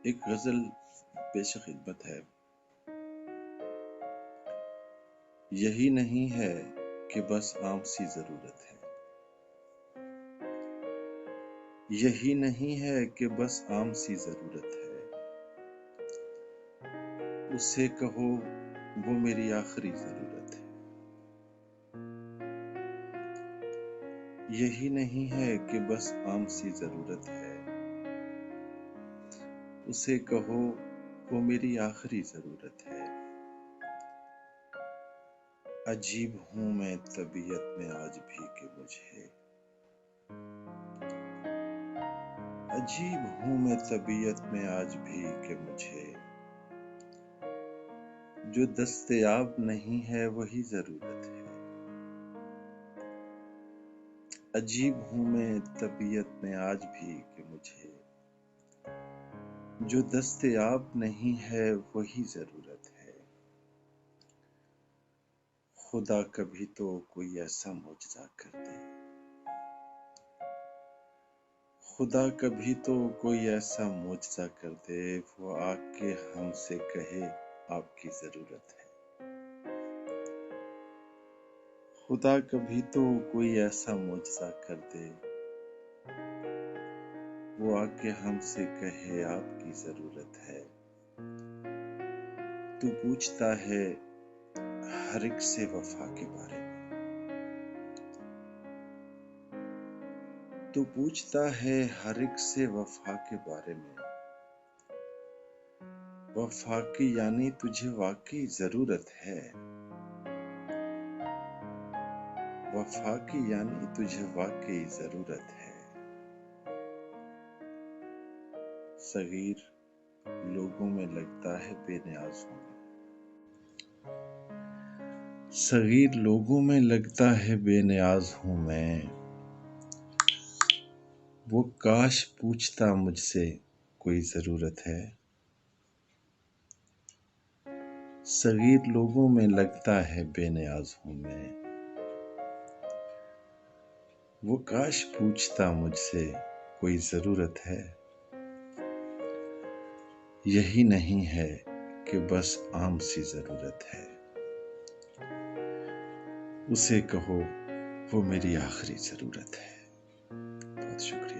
ایک غزل پیش خدمت ہے۔ یہی نہیں ہے کہ بس عام سی ضرورت ہے، یہی نہیں ہے کہ بس عام سی ضرورت ہے، اسے کہو وہ میری آخری ضرورت ہے۔ یہی نہیں ہے کہ بس عام سی ضرورت ہے، اسے کہو وہ میری آخری ضرورت ہے۔ عجیب ہوں میں طبیعت میں آج بھی کہ مجھے، عجیب ہوں میں طبیعت میں آج بھی کہ مجھے، جو دستیاب نہیں ہے وہی ضرورت ہے۔ عجیب ہوں میں طبیعت میں آج بھی کہ مجھے، جو دستیاب نہیں ہے وہی ضرورت ہے۔ خدا کبھی تو کوئی ایسا معجزہ کر دے، خدا کبھی تو کوئی ایسا معجزہ کر دے، وہ آ کے ہم سے کہے آپ کی ضرورت ہے۔ خدا کبھی تو کوئی ایسا معجزہ کر دے، وہ آ کے ہم سے کہے آپ کی ضرورت ہے۔ تو پوچھتا ہے ہر ایک سے وفا کے بارے میں، تو پوچھتا ہے ہر ایک سے وفا کے بارے میں، وفا کی یعنی تجھے واقعی ضرورت ہے، وفا کی یعنی تجھے واقعی ضرورت ہے۔ صغیر لوگوں میں لگتا ہے بے نیاز ہوں میں، صغیر لوگوں میں لگتا ہے بے نیاز ہوں میں، وہ کاش پوچھتا مجھ سے کوئی ضرورت ہے۔ صغیر لوگوں میں لگتا ہے بے نیاز ہوں میں، وہ کاش پوچھتا مجھ سے کوئی ضرورت ہے۔ یہی نہیں ہے کہ بس عام سی ضرورت ہے، اسے کہو وہ میری آخری ضرورت ہے۔ بہت شکریہ۔